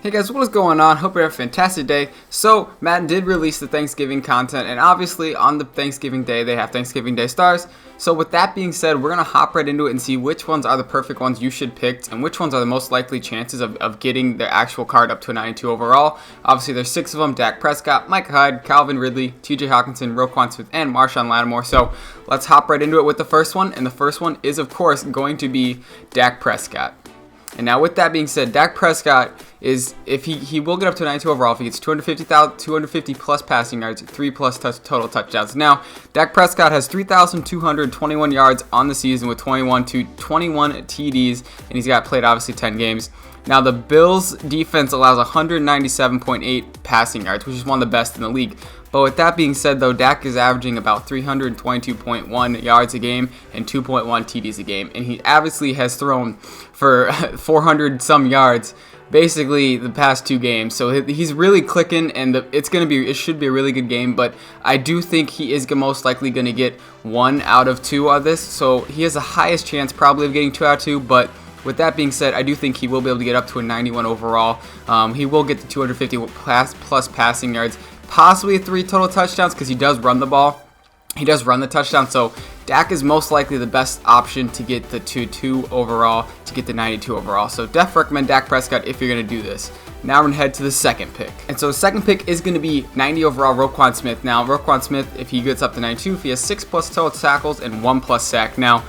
Hey guys, what is going on? Hope you have a fantastic day. So, Madden did release the Thanksgiving content, and obviously on the Thanksgiving day, they have Thanksgiving Day stars. So with that being said, we're going to hop right into it and see which ones are the perfect ones you should pick, and which ones are the most likely chances of getting their actual card up to a 92 overall. Obviously, there's 6 of them: Dak Prescott, Micah Hyde, Calvin Ridley, TJ Hockenson, Roquan Smith, and Marshon Lattimore. So let's hop right into it with the first one, and the first one is, of course, going to be Dak Prescott. And now with that being said, Dak Prescott is, if he will get up to 92 overall if he gets 250 plus passing yards, 3 plus total touchdowns. Now, Dak Prescott has 3,221 yards on the season with 21 TDs, and he's got played obviously 10 games. Now, the Bills defense allows 197.8 passing yards, which is one of the best in the league. But with that being said, though, Dak is averaging about 322.1 yards a game and 2.1 TDs a game. And he obviously has thrown for 400 some yards basically the past 2 games. So he's really clicking, and it should be a really good game. But I do think he is most likely going to get 1 out of 2 of this. So he has the highest chance probably of getting 2 out of 2, but with that being said, I do think he will be able to get up to a 91 overall. He will get the 250 plus passing yards, possibly 3 total touchdowns, because he does run the ball. He does run the touchdown, so Dak is most likely the best option to get the 2 overall, to get the 92 overall. So definitely recommend Dak Prescott if you're going to do this. Now we're going to head to the second pick. And so the second pick is going to be 90 overall Roquan Smith. Now, Roquan Smith, if he gets up to 92, if he has 6 plus total tackles and 1 plus sack. Now,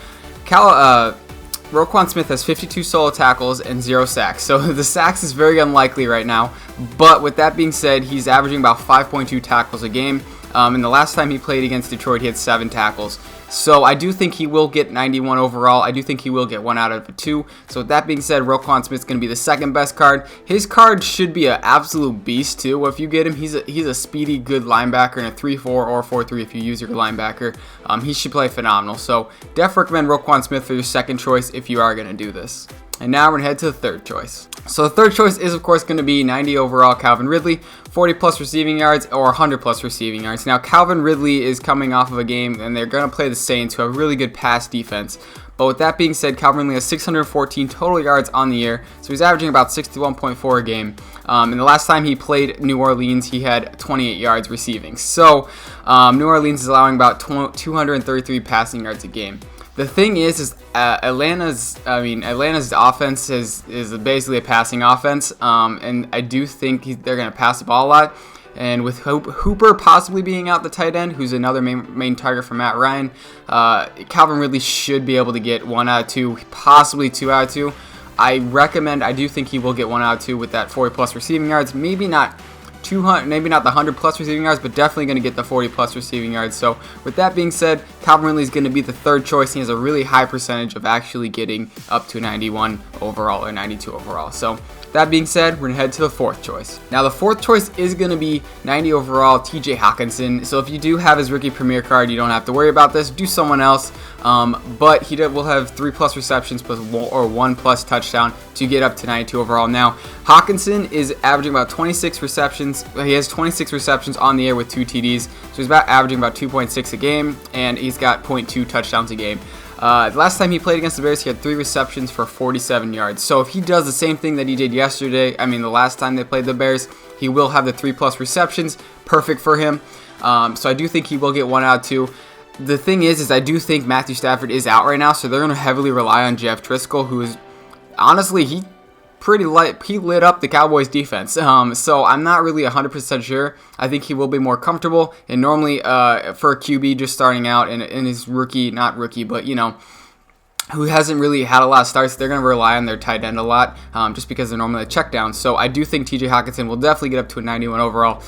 Roquan Smith has 52 solo tackles and 0 sacks, so the sacks is very unlikely right now. But with that being said, he's averaging about 5.2 tackles a game. And the last time he played against Detroit, he had 7 tackles. So I do think he will get 91 overall. I do think he will get 1 out of 2. So with that being said, Roquan Smith's going to be the second best card. His card should be an absolute beast too. If you get him, he's a speedy, good linebacker in a 3-4 or 4-3 if you use your linebacker. He should play phenomenal. So definitely recommend Roquan Smith for your second choice if you are going to do this. And now we're going to head to the third choice. So the third choice is, of course, going to be 90 overall Calvin Ridley, 40 plus receiving yards or 100 plus receiving yards. Now, Calvin Ridley is coming off of a game, and they're going to play the Saints, who have really good pass defense. But with that being said, Calvin Ridley has 614 total yards on the year, so he's averaging about 61.4 a game. And the last time he played New Orleans, he had 28 yards receiving. So New Orleans is allowing about 233 passing yards a game. The thing is Atlanta's offense is basically a passing offense, and I do think they're going to pass the ball a lot. And with Hooper possibly being out the tight end, who's another main target for Matt Ryan, Calvin Ridley should be able to get 1 out of 2, possibly 2 out of 2. I do think he will get 1 out of 2 with that 40 plus receiving yards. Maybe not 200, maybe not the 100 plus receiving yards, but definitely going to get the 40 plus receiving yards. So with that being said, Calvin Ridley is going to be the third choice. He has a really high percentage of actually getting up to 91 overall or 92 overall. So that being said, we're going to head to the fourth choice. Now, the fourth choice is going to be 90 overall TJ Hockenson. So if you do have his rookie premier card, you don't have to worry about this. Do someone else. But he will have 3 plus receptions plus 1 plus touchdown to get up to 92 overall. Now, Hockenson is averaging about 26 receptions. He has 26 receptions on the air with 2 TDs. So he's averaging about 2.6 a game, and he's got 0.2 touchdowns a game. The last time he played against the Bears, he had 3 receptions for 47 yards. So if he does the same thing that he did the last time they played the Bears, he will have the 3 plus receptions. Perfect for him. So I do think he will get 1 out of 2. The thing is I do think Matthew Stafford is out right now, so they're going to heavily rely on Jeff Driscoll, who is honestly, he lit up the Cowboys defense. So I'm not really 100% sure. I think he will be more comfortable. And normally for a QB just starting out in his who hasn't really had a lot of starts, they're going to rely on their tight end a lot just because they're normally a check down. So I do think TJ Hockenson will definitely get up to a 91 overall.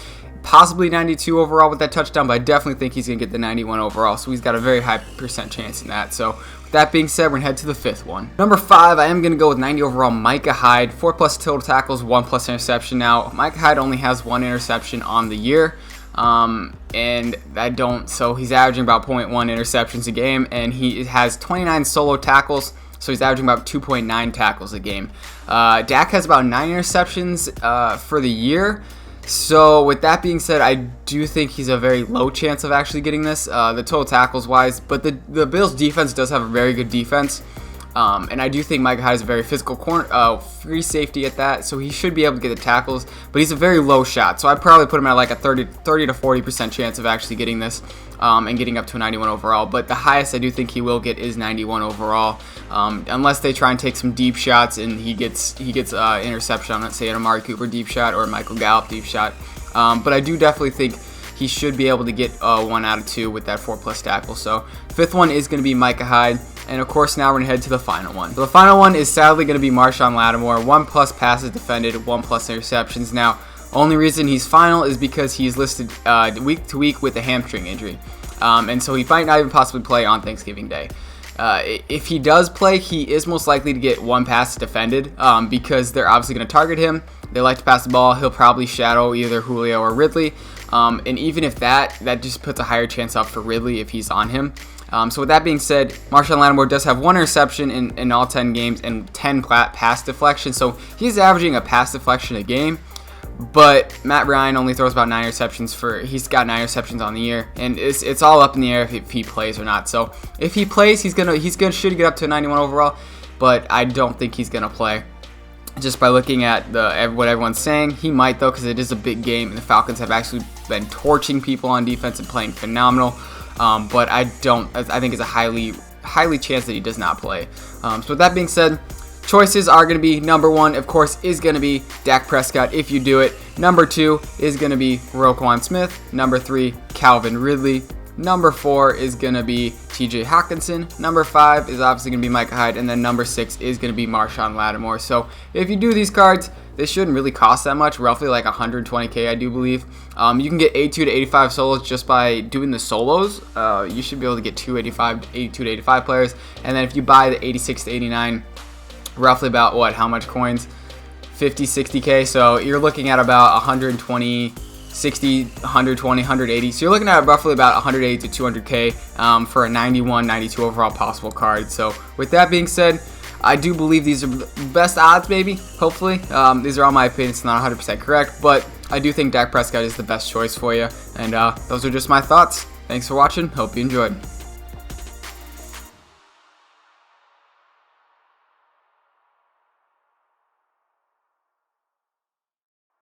Possibly 92 overall with that touchdown, but I definitely think he's going to get the 91 overall. So he's got a very high percent chance in that. So with that being said, we're going to head to the fifth one. Number 5, I am going to go with 90 overall Micah Hyde. 4 plus total tackles, 1 plus interception. Now, Micah Hyde only has 1 interception on the year. So he's averaging about 0.1 interceptions a game, and he has 29 solo tackles. So he's averaging about 2.9 tackles a game. Dak has about 9 interceptions for the year. So with that being said, I do think he's a very low chance of actually getting this, the total tackles wise. But the Bills defense does have a very good defense. And I do think Micah Hyde is a very physical free safety at that, so he should be able to get the tackles, but he's a very low shot, so I'd probably put him at like a 30 to 40% chance of actually getting this and getting up to a 91 overall, but the highest I do think he will get is 91 overall, unless they try and take some deep shots and he gets interception on it, say an Amari Cooper deep shot or a Michael Gallup deep shot, but I do definitely think he should be able to get 1 out of 2 with that 4+ tackle. So 5th one is going to be Micah Hyde. And of course, now we're going to head to the final one. The final one is sadly going to be Marshawn Lattimore. 1+ passes defended, 1+ interceptions. Now, only reason he's final is because he's listed week to week with a hamstring injury. And so he might not even possibly play on Thanksgiving Day. If he does play, he is most likely to get 1 pass defended because they're obviously going to target him. They like to pass the ball. He'll probably shadow either Julio or Ridley. And even if that just puts a higher chance up for Ridley if he's on him. So with that being said, Marshawn Lattimore does have 1 interception in all 10 games and 10 pass deflections. So he's averaging a pass deflection a game. But Matt Ryan only throws about 9 interceptions he's got 9 interceptions on the year, and it's all up in the air if he plays or not. So if he plays, should get up to a 91 overall, but I don't think he's gonna play. Just by looking at what everyone's saying, he might though, because it is a big game, and the Falcons have actually been torching people on defense and playing phenomenal. But I think it's a highly chance that he does not play. So with that being said, choices are going to be number 1, of course, is going to be Dak Prescott if you do it. Number 2 is going to be Roquan Smith. Number 3, Calvin Ridley. Number 4 is going to be TJ Hockenson. Number 5 is obviously going to be Micah Hyde. And then number 6 is going to be Marshawn Lattimore. So if you do these cards, they shouldn't really cost that much, roughly like 120K, I do believe. You can get 82 to 85 solos just by doing the solos. You should be able to get 82 to 85 players. And then if you buy the 86 to 89, roughly about how much coins? 50, 60K. So you're looking at about 120, 60, 120, 180. So you're looking at roughly about 180 to 200K for a 91, 92 overall possible card. So with that being said, I do believe these are the best odds, maybe, hopefully. These are all my opinions, not 100% correct, but I do think Dak Prescott is the best choice for you. And those are just my thoughts. Thanks for watching. Hope you enjoyed.